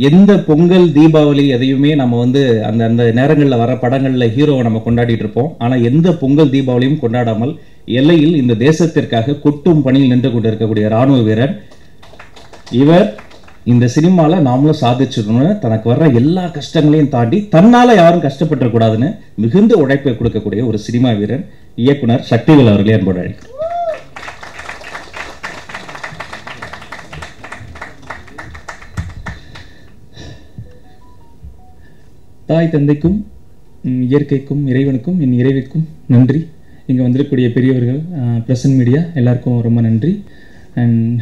எந்த பொங்கல் தீபாவளி எதையுமே நம்ம வந்து அந்த அந்த நேரங்களில் வர படங்களில் ஹீரோவை நம்ம கொண்டாடிட்டு இருப்போம். ஆனால் எந்த பொங்கல் தீபாவளியும் கொண்டாடாமல் எல்லையில் இந்த தேசத்திற்காக கொட்டும் பணியில் நின்று கொண்டு இருக்கக்கூடிய ராணுவ வீரர் இவர். இந்த சினிமாவில் நாமளும் சாதிச்சிடணும்னு தனக்கு வர்ற எல்லா கஷ்டங்களையும் தாண்டி தன்னால் யாரும் கஷ்டப்பட்டுறக்கூடாதுன்னு மிகுந்த உழைப்பை கொடுக்கக்கூடிய ஒரு சினிமா வீரர் இயக்குனர் சக்திவேல் அவர்களே அன்போடு அழைக்கிறேன். தாய் தந்தைக்கும் இயற்கைக்கும் இறைவனுக்கும் என் இறைவிக்கும் நன்றி. இங்கே வந்திருக்கக்கூடிய பெரியவர்கள், பிரசன்ட் மீடியா எல்லாருக்கும் ரொம்ப நன்றி. அண்ட்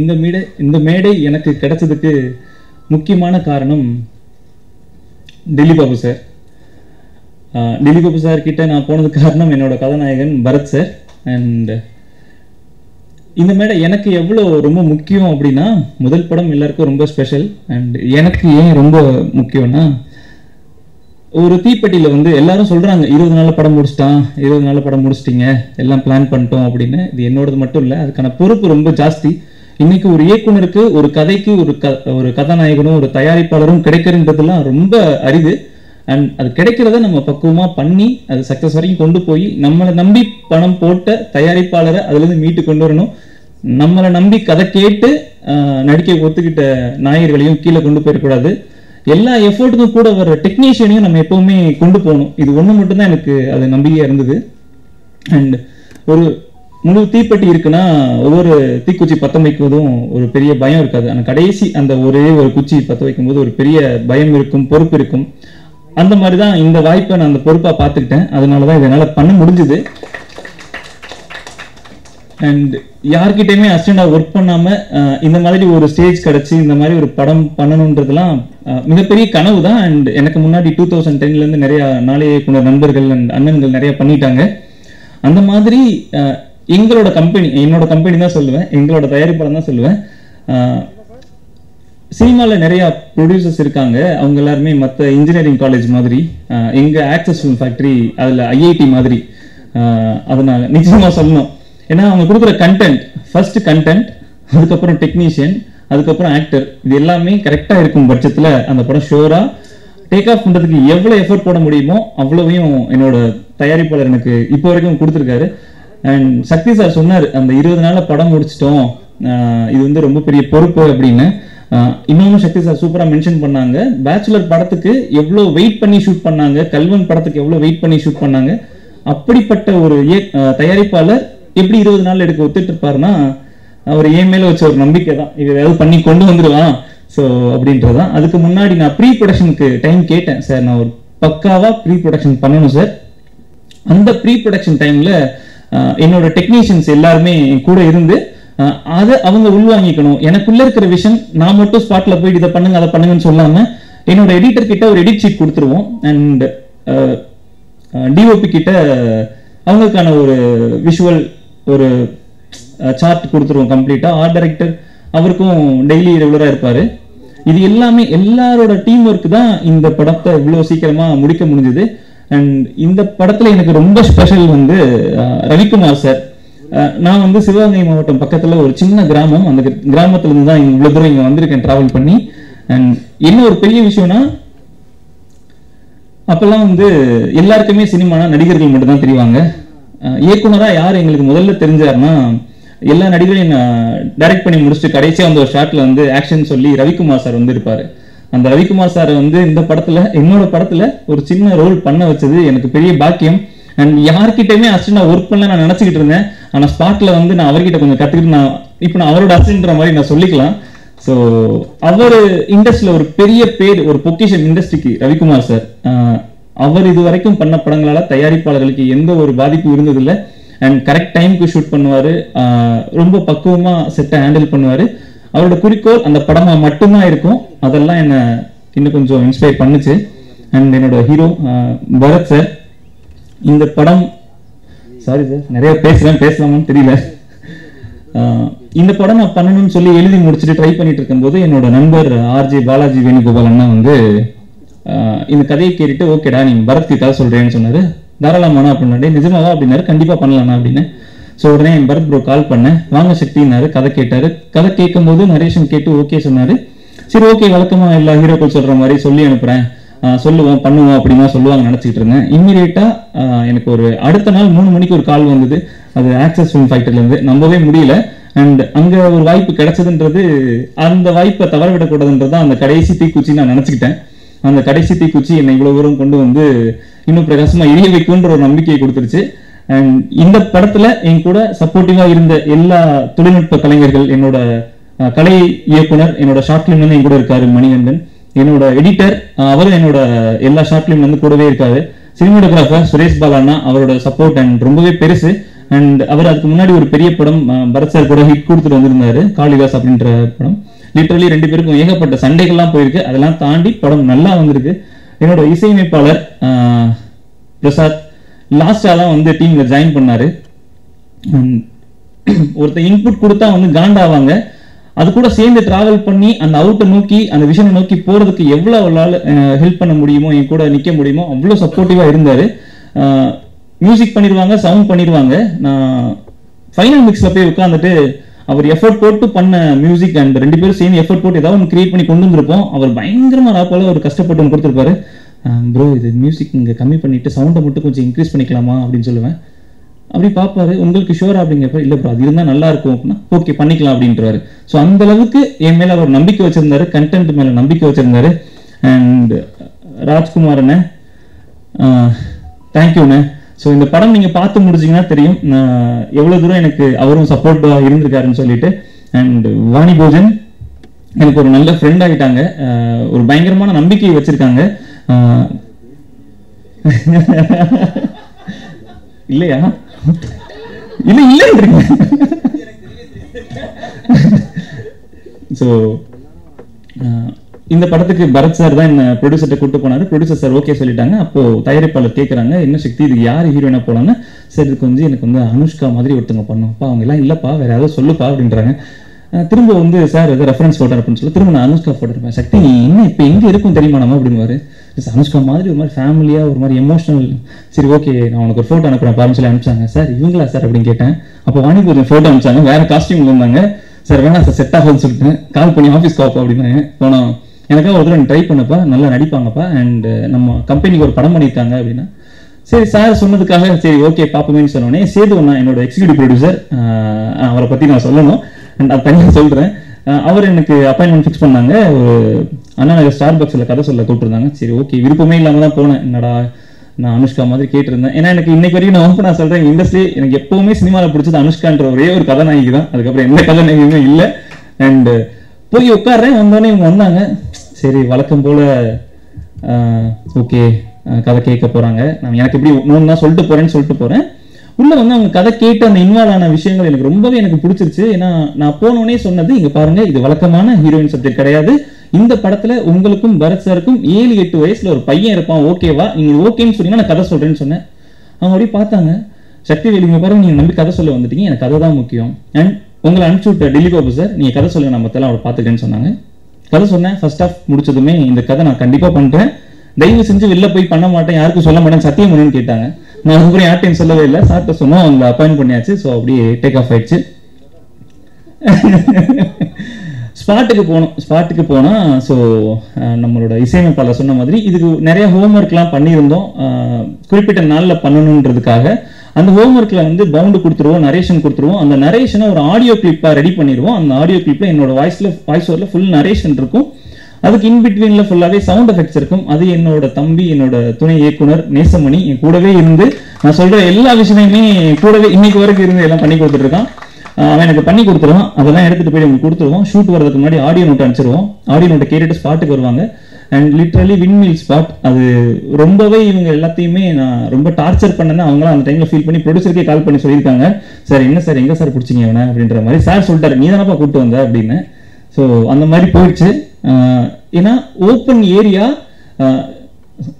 இந்த மேடை எனக்கு கிடைச்சதுக்கு முக்கியமான காரணம் டில்லி பாபு சார். டில்லி பாபு சார் கிட்ட நான் போனதுக்கு காரணம் என்னோட கதாநாயகன் பரத் சார். அண்ட் இந்த மேடை எனக்கு எவ்வளோ ரொம்ப முக்கியம் அப்படின்னா, முதல் படம் எல்லாருக்கும் ரொம்ப ஸ்பெஷல். அண்ட் எனக்கு ஏன் ரொம்ப முக்கியம்னா, ஒரு தீப்பெட்டியில் வந்து எல்லாரும் சொல்கிறாங்க 20 நாளில் படம் முடிச்சிட்டான், 20 நாளில் படம் முடிச்சிட்டிங்க, எல்லாம் பிளான் பண்ணிட்டோம் அப்படின்னு. இது என்னோடது மட்டும் இல்லை, அதுக்கான பொறுப்பு ரொம்ப ஜாஸ்தி. இன்னைக்கு ஒரு இயக்குனருக்கு, ஒரு கதைக்கு ஒரு கதாநாயகனும் ஒரு தயாரிப்பாளரும் கிடைக்கிறதுலாம் ரொம்ப அரிது. அண்ட் அது கிடைக்கிறத நம்ம பக்குவமாக பண்ணி அது சக்ஸஸ் வரைக்கும் கொண்டு போய் நம்மளை நம்பி பணம் போட்ட தயாரிப்பாளரை அதுலேருந்து மீட்டு கொண்டு வரணும். நம்மளை நம்பி கதை கேட்டு நடிக்க ஒத்துக்கிட்ட நாயகர்களையும் கீழே கொண்டு போயிடக்கூடாது. எல்லா எஃபர்ட்டுக்கும் கூட வர டெக்னீஷியனையும் நம்ம எப்பவுமே கொண்டு போகணும். இது ஒன்று மட்டும்தான் எனக்கு அது நம்பிக்கையாக இருந்தது. அண்ட் ஒரு முழு தீப்பெட்டி இருக்குன்னா ஒவ்வொரு தீக்குச்சி பற்ற வைக்கும்போதும் ஒரு பெரிய பயம் இருக்காது. ஆனால் கடைசி அந்த ஒரே ஒரு குச்சி பற்ற வைக்கும்போது ஒரு பெரிய பயம் இருக்கும், பொறுப்பு இருக்கும். அந்த மாதிரி தான் இந்த வாய்ப்பை நான் அந்த பொறுப்பாக பார்த்துக்கிட்டேன். அதனால தான் இதனால் பண்ண முடிஞ்சுது. அண்ட் யார்கிட்டையுமே அசிஸ்டண்டாக ஒர்க் பண்ணாமல் இந்த மாதிரி ஒரு ஸ்டேஜ் கிடச்சி இந்த மாதிரி ஒரு படம் பண்ணணுன்றதுலாம் மிகப்பெரிய கனவு தான். அண்ட் எனக்கு முன்னாடி 2010 நிறையா நாளைய இயக்குனர் நண்பர்கள் அண்ட் அண்ணன்கள் நிறையா பண்ணிட்டாங்க. அந்த மாதிரி எங்களோட கம்பெனி, என்னோட கம்பெனி தான் சொல்லுவேன், எங்களோட தயாரிப்பாளர் தான் சொல்லுவேன். சினிமாவில் நிறையா ப்ரொடியூசர்ஸ் இருக்காங்க. அவங்க எல்லாருமே மற்ற இன்ஜினியரிங் காலேஜ் மாதிரி, எங்கள் ஆக்சஸ் ஃபிலிம் ஃபேக்ட்ரி அதில் ஐஐடி மாதிரி. அதனால நிச்சயமாக சொல்லணும், ஏன்னா அவங்க கொடுக்குற கண்டென்ட், ஃபர்ஸ்ட் கண்டென்ட், அதுக்கப்புறம் டெக்னீஷியன், அதுக்கப்புறம் ஆக்டர், இது எல்லாமே கரெக்டாக இருக்கும் பட்சத்தில் அந்த படம் ஷோராக டேக் ஆஃப் பண்ணுறதுக்கு எவ்வளோ எஃபர்ட் போட முடியுமோ அவ்வளவையும் என்னோட தயாரிப்பாளர் எனக்கு இப்போ வரைக்கும் கொடுத்துருக்காரு. அண்ட் சக்தி சார் சொன்னார், அந்த 20 நாளில் படம் முடிச்சிட்டோம், இது வந்து ரொம்ப பெரிய பொறுப்பு அப்படின்னு. இன்னொன்று சக்தி சார் சூப்பராக மென்ஷன் பண்ணாங்க, பேச்சுலர் படத்துக்கு எவ்வளோ வெயிட் பண்ணி ஷூட் பண்ணாங்க, கல்வன் படத்துக்கு எவ்வளோ வெயிட் பண்ணி ஷூட் பண்ணாங்க. அப்படிப்பட்ட ஒரு தயாரிப்பாளர் எப்படி 20 நாள் எடுக்க ஒத்துட்டு இருப்பாருன்னா, அவர் என் மேலே வச்ச ஒரு நம்பிக்கை தான், இது ஏதாவது பண்ணி கொண்டு வந்துடுவான் ஸோ அப்படின்றதான். அதுக்கு முன்னாடி நான் ப்ரீ ப்ரொடக்ஷனுக்கு டைம் கேட்டேன், சார் நான் ஒரு பக்காவாக ப்ரீ ப்ரொடக்ஷன் பண்ணணும் சார். அந்த ப்ரீ ப்ரொடக்ஷன் டைமில் என்னோட டெக்னீஷியன்ஸ் எல்லாருமே கூட இருந்து அதை அவங்க உள்வாங்கிக்கணும். எனக்குள்ள இருக்கிற விஷன் நான் மட்டும் ஸ்பாட்ல போயிட்டு இதை பண்ணுங்க அதை பண்ணுங்கன்னு சொல்லாமல் என்னோட எடிட்டர் கிட்ட ஒரு எடிட் ஷீட் கொடுத்துருவோம். அண்ட் டிஓபி கிட்ட அவங்களுக்கான ஒரு விஷுவல் ஒரு சார்ட் கொடுத்துருவோம் கம்ப்ளீட்டாக. ஆர்ட் டைரக்டர் அவருக்கும் டெய்லி ரெகுலராக இருப்பார். இது எல்லாமே எல்லாரோட டீம் ஒர்க் தான் இந்த படத்தை இவ்வளோ சீக்கிரமாக முடிக்க முடிஞ்சது. அண்ட் இந்த படத்தில் எனக்கு ரொம்ப ஸ்பெஷல் வந்து ரவிக்குமார் சார். நான் வந்து சிவகங்கை மாவட்டம் பக்கத்தில் ஒரு சின்ன கிராமம், அந்த கிராமத்துலேருந்து தான் இவ்வளோ தூரம் இங்கே வந்திருக்கேன் ட்ராவல் பண்ணி. அண்ட் என்ன ஒரு பெரிய விஷயம்னா, அப்பெல்லாம் வந்து எல்லாருக்குமே சினிமானா நடிகர்கள் மட்டும் தான் தெரிவாங்க. இயக்குனராக யார் எங்களுக்கு முதல்ல தெரிஞ்சாருன்னா, எல்லா நடிகரையும் டைரக்ட் பண்ணி முடிச்சுட்டு கடைசியாக வந்து ஒரு ஷார்ட்ல வந்து ஆக்ஷன் சொல்லி ரவிக்குமார் சார் வந்து இருப்பாரு. அந்த ரவிக்குமார் சார் வந்து இந்த படத்துல, என்னோட படத்துல ஒரு சின்ன ரோல் பண்ண வச்சது எனக்கு பெரிய பாக்கியம். அண்ட் யார்கிட்டயுமே அசிஸ்டண்டா ஒர்க் பண்ணல நான் நினைச்சுக்கிட்டு இருந்தேன். ஆனா ஸ்பாட்ல வந்து நான் அவர்கிட்ட கொஞ்சம் கத்துக்கிட்டு இப்போ நான் அவரோட அசிஸ்டன்ற மாதிரி நான் சொல்லிக்கலாம். ஸோ அவர் இண்டஸ்ட்ரியில ஒரு பெரிய பேர், ஒரு பொக்கிஷன் இண்டஸ்ட்ரிக்கு ரவிக்குமார் சார். அவர் இது வரைக்கும் பண்ண படங்களால தயாரிப்பாளர்களுக்கு எந்த ஒரு பாதிப்பும் இருந்ததில்லை. அண்ட் கரெக்ட் டைமுக்கு ஷூட் பண்ணுவாரு, ரொம்ப பக்குவமா செட்டை ஹேண்டில் பண்ணுவாரு. அவரோட குறிக்கோள் அந்த படமா மட்டும்தான் இருக்கும். அதெல்லாம் என்ன இன்னும் கொஞ்சம் இன்ஸ்பயர் பண்ணுச்சு. அண்ட் என்னோட ஹீரோ பரத் சார், இந்த படம், சாரி சார் நிறைய பேசலாமான்னு தெரியல, இந்த படம் நான் பண்ணணும்னு சொல்லி எழுதி முடிச்சுட்டு ட்ரை பண்ணிட்டு இருக்கும்போது என்னோட நண்பர் ஆர்ஜே பாலாஜி வேணுகோபால் அண்ணா வந்து இந்த கதையை கேட்டுட்டு, ஓகேடா நீ பரத்க்கு கதை சொல்றேன்னு சொன்னாரு. தாராளமானா அப்படின்னாரு. நிஜமாவா அப்படின்னாரு. கண்டிப்பா பண்ணலாம்ண்ணா அப்படின்னு. ஸோ உடனே என் பரத் ப்ரோ கால் பண்ணேன், வாங்க சக்தினாரு. கதை கேட்டாரு. கதை கேட்கும் போது நரேஷன் கேட்டு ஓகே சொன்னாரு. சரி ஓகே வழக்கமா எல்லா ஹீரோக்கள் சொல்ற மாதிரி சொல்லி அனுப்புறேன், சொல்லுவோம் பண்ணுவோம் அப்படின்னா சொல்லுவாங்க நினைச்சிட்டு இருந்தேன். இம்மீடியட்டா எனக்கு ஒரு அடுத்த நாள் 3 மணிக்கு ஒரு கால் வந்தது. அது ஆக்சஸ் ஃபிலிம் ஃபேக்டரில இருந்து. நம்பவே முடியல. அண்ட் அங்க ஒரு வாய்ப்பு கிடைச்சதுன்றது, அந்த வாய்ப்பை தவற விடக்கூடாதுன்றது அந்த கடைசி தீக்குச்சி நான் நினைச்சுக்கிட்டேன். அந்த கடைசி தீக்குச்சி என்னை இவ்வளவு தூரம் கொண்டு வந்து இன்னும் பிரகாசமா எரிய வைக்கும்ன்ற ஒரு நம்பிக்கையை கொடுத்துருச்சு. அண்ட் இந்த படத்துல என் கூட சப்போர்ட்டிவா இருந்த எல்லா தொழில்நுட்ப கலைஞர்கள், என்னோட கலை இயக்குனர், என்னோட ஷார்ட் பிலிம்ல என் கூட இருக்காரு மணிகண்டன், என்னோட எடிட்டர் அவரும் என்னோட எல்லா ஷார்ட் பிலிம்ல இருந்து கூடவே இருக்காரு, சினிமாட்டோகிராஃபர் சுரேஷ் பாலானா, அவரோட சப்போர்ட் அண்ட் ரொம்பவே பெருசு. அண்ட் அவர் அதுக்கு முன்னாடி ஒரு பெரிய படம் பரத் சார் கூட ஹிட் கொடுத்துட்டு வந்திருந்தாரு, காளிதாஸ் அப்படின்ற படம். லிட்டரலி 2 பேருக்கும் ஏகப்பட்ட சண்டைகள்லாம் போயிருக்கு. அதெல்லாம் தாண்டி படம் நல்லா வந்திருக்கு. என்னோட இசையமைப்பாளர் பிரசாத் லாஸ்டா தான் வந்து டீம்ல ஜாயின் பண்ணாரு. ஒருத்தர் இன்புட் கொடுத்தா வந்து காண்டாவாங்க, அது கூட சேர்ந்து டிராவல் பண்ணி அந்த அவுட்டை நோக்கி அந்த விஷனை நோக்கி போறதுக்கு எவ்வளவு ஹெல்ப் பண்ண முடியுமோ, என் கூட நிக்க முடியுமோ அவ்வளோ சப்போர்ட்டிவா இருந்தாரு. மியூசிக் பண்ணிடுவாங்க, சவுண்ட் பண்ணிடுவாங்க. நான் ஃபைனல் மிக்ஸ்ல போய் உட்காந்துட்டு அவர் எஃபர்ட் போட்டு பண்ண மியூசிக் அண்ட் 2 பேரும் சேர்ந்து எஃபர்ட் போட்டு ஏதாவது ஒன்று கிரியேட் பண்ணி கொண்டு வந்திருப்போம். அவர் பயங்கரமா ராப்பால ஒரு கஷ்டப்பட்டு ஒன்று கொடுத்துருப்பாரு. ப்ரோ இது மியூசிக் இங்கே கம்மி பண்ணிட்டு சவுண்டை மட்டும் கொஞ்சம் இன்க்ரீஸ் பண்ணிக்கலாமா அப்படின்னு சொல்லுவேன். அப்படி பார்ப்பாரு, உங்களுக்கு ஷோரா அப்படிங்கிறப்ப இல்லை ப்ரோ அது இருந்தால் நல்லா இருக்கும் அப்படின்னா ஓகே பண்ணிக்கலாம் அப்படின்றாரு. ஸோ அந்த அளவுக்கு என் மேல அவர் நம்பிக்கை வச்சிருந்தாரு, கண்டென்ட் மேல நம்பிக்கை வச்சிருந்தாரு. அண்ட் ராஜ்குமார்ண்ணே தேங்க்யூண்ணே. ஸோ இந்த படம் நீங்க பார்த்து முடிச்சிங்கன்னா தெரியும் எவ்வளவு தூரம் எனக்கு அவரும் சப்போர்ட்டா இருந்திருக்காருன்னு சொல்லிட்டு. அண்ட் வாணி போஜன் எனக்கு ஒரு நல்ல ஃப்ரெண்ட் ஆகிட்டாங்க, ஒரு பயங்கரமான நம்பிக்கையை வச்சிருக்காங்க. இல்லையா இல்ல இல்லைன்றீங்க. ஸோ இந்த படத்துக்கு பரத் சார் தான் என்ன ப்ரொடியூசர்கிட்ட கூட்டு போனாரு. ப்ரொடியூசர் சார் ஓகே சொல்லிட்டாங்க. அப்போ தயாரிப்பாளர் கேட்கறாங்க என்ன சக்தி இது யார் ஹீரோயினா போலான்னு. சார் இதுக்கு வந்து எனக்கு வந்து அனுஷ்கா மாதிரி ஒருத்தவங்க பண்ணும்ப்பா, அவங்க எல்லாம் இல்லப்பா வேற யாராவது சொல்லுப்பா அப்படின்றாங்க. திரும்ப வந்து சார் ஏதாவது ரெஃபரன்ஸ் போட்டோ அப்படின்னு சொல்லி திரும்ப நான் அனுஷ்கா போட்டோ இருப்பேன். சக்தி என்ன இப்போ எங்க இருக்கும் தெரியுமா நம்ம அப்படிங்குவாரு. அனுஷ்கா மாதிரி ஒரு மாதிரி ஃபேமிலியா ஒரு மாதிரி எமோஷனல். சரி ஓகே நான் உனக்கு ஒரு ஃபோட்டோ அனுப்புறேன் பாருன்னு சொல்லி அனுப்பிச்சாங்க. சார் இவங்களா சார் அப்படின்னு கேட்டேன். அப்போ வாணி கொஞ்சம் ஃபோட்டோ அனுப்பிச்சாங்க, வேற காஸ்டியூம்ல இருந்தாங்க. சார் வேணா சார் செட் ஆகும்னு சொல்லிட்டு கால் பண்ணி ஆஃபீஸ்க்கு வாப்பா அப்படின்னாங்க. போனோம். எனக்காக ஒரு தடவை ட்ரை பண்ணப்பா, நல்லா நடிப்பாங்கப்பா, அண்ட் நம்ம கம்பெனிக்கு ஒரு படம் பண்ணியிருக்காங்க அப்படின்னா சரி சார் சொன்னதுக்காக சரி ஓகே பார்ப்போமேன்னு சொன்னோடனே சேது அண்ணா என்னோட எக்ஸிக்யூட்டிவ் ப்ரொடியூசர், அவரை பற்றி நான் சொல்லணும் அண்ட் அது தனியாக சொல்கிறேன். அவர் எனக்கு அப்பாயின்மெண்ட் ஃபிக்ஸ் பண்ணாங்க. ஒரு அண்ணா நகர் ஸ்டார் பாக்ஸில் கதை சொல்ல கூப்பிட்டுருந்தாங்க. சரி ஓகே விருப்பமே இல்லாமல் தான் போனேன். என்னடா நான் அனுஷ்கா மாதிரி கேட்டிருந்தேன். ஏன்னா எனக்கு இன்னைக்கு வரைக்கும் நான் சொல்கிறேன் இண்டஸ்ட்ரி எனக்கு எப்பவுமே சினிமாவில் பிடிச்சது அனுஷ்கான்ற ஒரே ஒரு கதாநாயகி தான். அதுக்கப்புறம் எந்த கதாநாயகியுமே இல்லை. அண்ட் போய் உட்காடுறேன், வந்தோடனே இவங்க வந்தாங்க. சரி வழக்கம் போல ஓகே கதை கேட்க போறாங்க. நான் எனக்கு எப்படி நோன் தான் சொல்லிட்டு போறேன். உள்ள வந்து அவங்க கதை கேட்டு அந்த இன்வால்வ் ஆன விஷயங்கள் எனக்கு ரொம்பவே எனக்கு பிடிச்சிருச்சு. ஏன்னா நான் போனோடனே சொன்னது இங்க பாருங்க இது வழக்கமான ஹீரோயின் சப்ஜெக்ட் கிடையாது. இந்த படத்துல உங்களுக்கும் பரத் சாருக்கும் 7-8 வயசுல ஒரு பையன் இருப்பான், ஓகேவா நீங்க ஓகேன்னு சொன்னீங்கன்னா நான் கதை சொல்றேன்னு சொன்னேன். அவங்க அப்படியே பார்த்தாங்க. சக்திவேல் இங்க பாருங்க நீங்க நம்பி கதை சொல்ல வந்துட்டீங்க, எனக்கு கதை தான் முக்கியம். அண்ட் உங்களை அனுப்பிச்சு விட்ட டெல்லி பாபு சார் நீங்க கதை சொல்லுங்க நான் மத்தெல்லாம் அவரை பார்த்துக்கேன்னு சொன்னாங்க. கதை சொன்னேன். ஃபர்ஸ்ட் ஆஃப் முடிச்சதுமே இந்த கதை நான் கண்டிப்பா பண்றேன், தயவு செஞ்சு வெளில போய் பண்ண மாட்டேன், யாருக்கும் சொல்ல மாட்டேன், சத்தியம் பண்ணுன்னு கேட்டாங்க. நான் அதுக்கப்புறம் யார்ட்டையும் சொல்லவே இல்லை, சார்ட்ட சொன்னோம், அவங்க அப்பாயிண்ட் பண்ணியாச்சு. ஸோ அப்படியே டேக் ஆஃப் ஆயிடுச்சு. ஸ்பாட்டுக்கு போனோம். ஸோ நம்மளோட இசையமைப்பாளர் சொன்ன மாதிரி இதுக்கு நிறைய ஹோம்ஒர்க்லாம் பண்ணியிருந்தோம். குறிப்பிட்ட நாளில் பண்ணணுன்றதுக்காக அந்த ஹோம்ஒர்க்ல வந்து பவுண்டு கொடுத்துருவோம், நரேஷன் கொடுத்துருவோம். அந்த நரேஷனை ஒரு ஆடியோ கிளிப்பா ரெடி பண்ணிடுவோம். அந்த ஆடியோ கிளிப்ல என்னோட வாய்ஸ் ஓவர்ல ஃபுல் நரேஷன் இருக்கும். அதுக்கு இன்பிட்வீன்ல ஃபுல்லாவே சவுண்ட் எஃபெக்ட்ஸ் இருக்கும். அது என்னோட தம்பி, என்னோட துணை இயக்குனர் நேசமணி என் கூடவே இருந்து நான் சொல்ற எல்லா விஷயமே கூடவே இன்னைக்கு வரைக்கும் இருந்து எல்லாம் பண்ணி கொடுத்துட்டு இருக்கான். அவன் எனக்கு பண்ணி கொடுத்துருவான். அதெல்லாம் எடுத்துட்டு போய் உங்களுக்கு கொடுத்துருவோம். ஷூட் வரதுக்கு முன்னாடி ஆடியோ நோட் அனுப்பிச்சிருவோம். ஆடியோ நோட்டை கேட்டுட்டு ஸ்பாட்டுக்கு வருவாங்க. அண்ட் லிட்ரலி விண்மில் ஸ்பாட் அது ரொம்பவே இவங்க எல்லாத்தையுமே நான் ரொம்ப டார்ச்சர் பண்ணேன்னு அவங்களாம் அந்த டைம்ல ஃபீல் பண்ணி ப்ரொடியூசருக்கே கால் பண்ணி சொல்லியிருக்காங்க. சார் என்ன சார் எங்க சார் பிடிச்சிங்க அவனை அப்படின்ற மாதிரி. சார் சொல்லிட்டாரு நீ தானப்பா கூப்பிட்டு வந்த அப்படின்னு. ஸோ அந்த மாதிரி போயிடுச்சு. ஏன்னா ஓப்பன் ஏரியா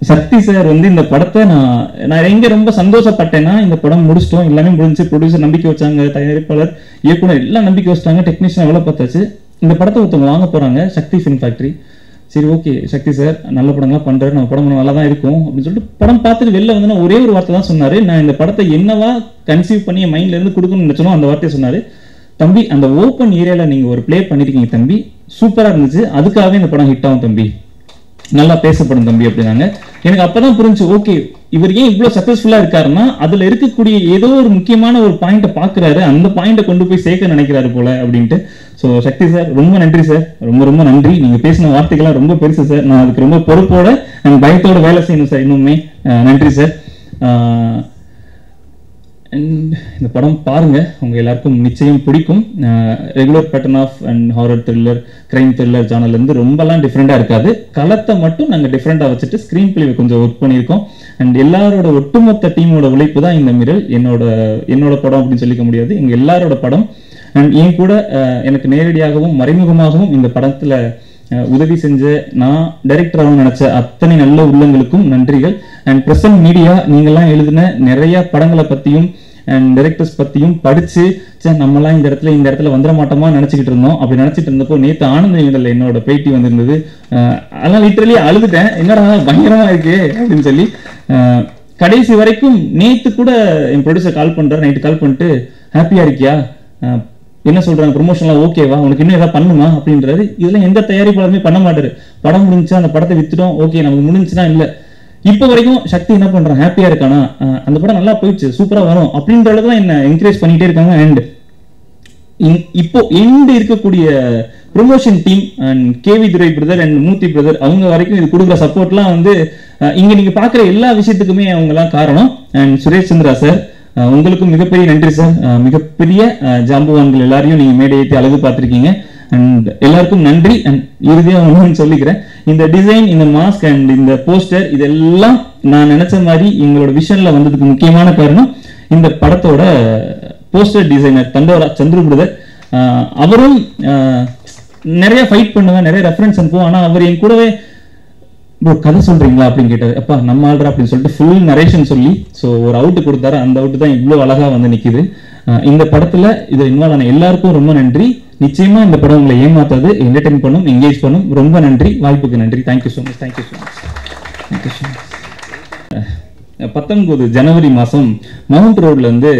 சக்தி சார் வந்து இந்த படத்தை நான் எங்க ரொம்ப சந்தோஷப்பட்டேன்னா இந்த படம் முடிச்சிட்டோம், எல்லாமே முடிஞ்சு. ப்ரொடியூசர் நம்பிக்கை வச்சாங்க, தயாரிப்பாளர் இயக்குனர் எல்லாம் நம்பிக்கை வச்சிட்டாங்க, டெக்னீஷியன் எவ்வளோ பார்த்தாச்சு. இந்த படத்தை ஒருத்தவங்க வாங்க போறாங்க, சக்தி ஃபிலிம் ஃபேக்டரி. சரி ஓகே சக்தி சார் நல்ல படங்கள்லாம் பண்றாரு, நம்ம படம் நல்லா தான் இருக்கும் அப்படின்னு சொல்லிட்டு படம் பார்த்துட்டு வெளில வந்து ஒரே ஒரு வார்த்தை தான் சொன்னாரு. நான் இந்த படத்தை என்னவா கன்சீவ் பண்ணி என் மைண்ட்ல இருந்து கொடுக்கணும்னு நினைச்சனோ அந்த வார்த்தையை சொன்னாரு. தம்பி அந்த ஓப்பன் ஏரியால நீங்க ஒரு ப்ளே பண்ணிருக்கீங்க தம்பி, சூப்பரா இருந்துச்சு, அதுக்காகவே இந்த படம் ஹிட் ஆகும் தம்பி, நல்லா பேசப்படும் தம்பி அப்படின்னாங்க. எனக்கு அப்பதான் புரிஞ்சு, ஓகே இவர் ஏன் இவ்வளவு சக்சஸ்ஃபுல்லா இருக்காருன்னா அதுல இருக்கக்கூடிய ஏதோ ஒரு முக்கியமான ஒரு பாயிண்ட பாக்குறாரு, அந்த பாயிண்ட கொண்டு போய் சேர்க்க நினைக்கிறாரு போல அப்படின்ட்டு. ஸோ சக்தி சார் ரொம்ப நன்றி சார், ரொம்ப ரொம்ப நன்றி. நீங்க பேசின வார்த்தைகள்லாம் ரொம்ப பெருசு சார், நான் அதுக்கு ரொம்ப பொறுப்போட பயத்தோட வேலை செய்யணும் சார் இன்னுமே. நன்றி சார். இந்த படம் பாருங்க, உங்க எல்லாருக்கும் நிச்சயம் பிடிக்கும். Regular pattern of and horror thriller, crime thriller ஜானர்ல இருந்து ரொம்பலாம் டிஃப்ரெண்டா இருக்காது. களத்தை மட்டும் நாங்க டிஃப்ரெண்டா வச்சுட்டு ஸ்கிரீன் பிளே கொஞ்சம் ஒர்க் பண்ணியிருக்கோம். அண்ட் எல்லாரோட ஒட்டுமொத்த டீமோட உழைப்பு தான் இந்த மிரல். என்னோட படம் அப்படின்னு சொல்லிக்க முடியாது, எங்க எல்லாரோட படம். அண்ட் என் கூட எனக்கு நேரடியாகவும் மறைமுகமாகவும் இந்த படத்துல உதவி செஞ்ச, நான் டைரக்டராகவும் நினைச்ச அத்தனை நல்ல உள்ளங்களுக்கும் நன்றிகள். அண்ட் பிரசன்ட் மீடியா, நீங்கெல்லாம் எழுதின நிறைய படங்களை பத்தியும் அண்ட் டைரக்டர்ஸ் பத்தியும் படிச்சு நம்மலாம் இந்த இடத்துல வந்துட மாட்டோமா நினைச்சுக்கிட்டு இருந்தோம். அப்படி நினைச்சிட்டு இருந்தப்போ நேற்று ஆனந்த விகடன்ல என்னோட பேட்டி வந்திருந்தது. அதெல்லாம் லிட்டரலி அழுதுட்டேன், என்னடா பயங்கரமா இருக்கு அப்படின்னு சொல்லி. கடைசி வரைக்கும் நேத்து கூட என் ப்ரொடியூசர் கால் பண்றாரு, நைட்டு கால் பண்ணிட்டு ஹாப்பியா இருக்கியா, என்ன சொல்றாங்க, ப்ரொமோஷன்லாம் ஓகேவா, உனக்கு இன்னும் ஏதாவது பண்ணுமா அப்படின்றாரு. இதெல்லாம் எந்த தயாரிப்பாளருமே பண்ண மாட்டாரு. படம் முடிஞ்சா அந்த படத்தை வித்துட்டோம், ஓகே நமக்கு முடிஞ்சுன்னா இல்ல. இப்போ வரைக்கும் சக்தி என்ன பண்றான், ஹாப்பியா இருக்கானா, அந்த படம் நல்லா போயிடுச்சு, சூப்பரா வரும் அப்படின்ற அளவுக்கு தான் என்ன என்கரேஜ் பண்ணிட்டே இருக்காங்க. அண்ட் இப்போ எந்த இருக்கக்கூடிய promotion team and KV Durai brother and Murthy brother அவங்க வரைக்கும் இது கொடுக்குற சப்போர்ட்லாம் வந்து இங்க நீங்க பாக்குற எல்லா விஷயத்துக்குமே அவங்க எல்லாம் காரணம். அண்ட் சுரேஷ் சந்திரா சார், உங்களுக்கும் மிகப்பெரிய நன்றி சார். மிகப்பெரிய ஜாம்புவான்கள் எல்லாரையும் நீங்க மேடை ஏற்றி அழகு பார்த்திருக்கீங்க. அண்ட் எல்லாருக்கும் நன்றி. அண்ட் இறுதியாக ஒன்று சொல்லிக்கிறேன், இந்த டிசைன், இந்த மாஸ்க் அண்ட் இந்த போஸ்டர் இதெல்லாம் நான் நினைச்ச மாதிரி எங்களோட விஷன்ல வந்ததுக்கு முக்கியமான காரணம் இந்த படத்தோட போஸ்டர் டிசைனர் தண்டோரா சந்துரு பிரதர். அவரும் நிறைய ஃபைட் பண்ணுவேன், நிறைய ரெஃபரன்ஸ் அனுப்புவோம். ஆனா அவர் என் கூடவே ப்ரோ கதை சொல்றீங்களா அப்படின்னு கேட்டாரு. அப்பா நம்ம ஆள்றா அப்படின்னு சொல்லிட்டு ஃபுல் நரேஷன் சொல்லி ஸோ ஒரு அவுட்டு கொடுத்தாரு. அந்த அவுட்டு தான் இவ்வளோ அழகா வந்து நிக்குது. இந்த படத்துல இதை இன்வால்வ் ஆன எல்லாருக்கும் ரொம்ப நன்றி. நிச்சயமா இந்த படம் உங்களை ஏமாத்தாது, என்டர்டைன் பண்ணும், என்கேஜ் பண்ணும். ரொம்ப நன்றி, வாய்ப்புக்கு நன்றி. Thank you so much, thank you so much, thank you so much. 19 ஜனவரி மாதம் மவுண்ட் ரோட்ல இருந்து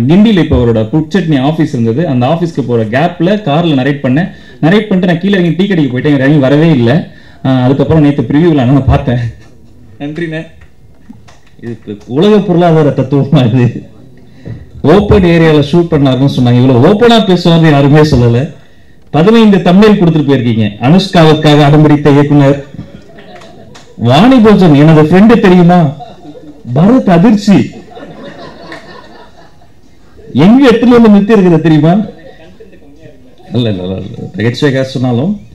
கிண்டியில் இப்போ அவரோட புட்சட்னி ஆஃபீஸ் இருந்தது. அந்த ஆஃபீஸ்க்கு போகிற கேப்பில் காரில் நரேட் பண்ணிட்டு நான் கீழே இறங்கி டீ கடைக்கு போயிட்டேன். இறங்கி வரவே இல்லை. அதுக்கப்புறம் நேற்று ப்ரிவியூவில் நான் பார்த்தேன். நன்றிண்ணே. இது உலக பொருளாதார தத்துவமா இது. ஓப்பன் ஏரியாவில் ஷூட் பண்ணாருன்னு சொன்னாங்க. இவ்வளோ ஓப்பனாக பேசுவாங்க யாருமே சொல்லலை. 15 தமிழ் கொடுத்துட்டு போயிருக்கீங்க. அனுஷ்காவுக்காக அடம்பிடித்த இயக்குனர் வாணி போஜன், எனது ஃப்ரெண்டு தெரியுமா, பரத் அதிர்ச்சி எங்க எட்டுல வந்து நிறுத்தி இருக்கிறது தெரியுமா? இல்ல நகைச்சுவைக்காக சொன்னாலும்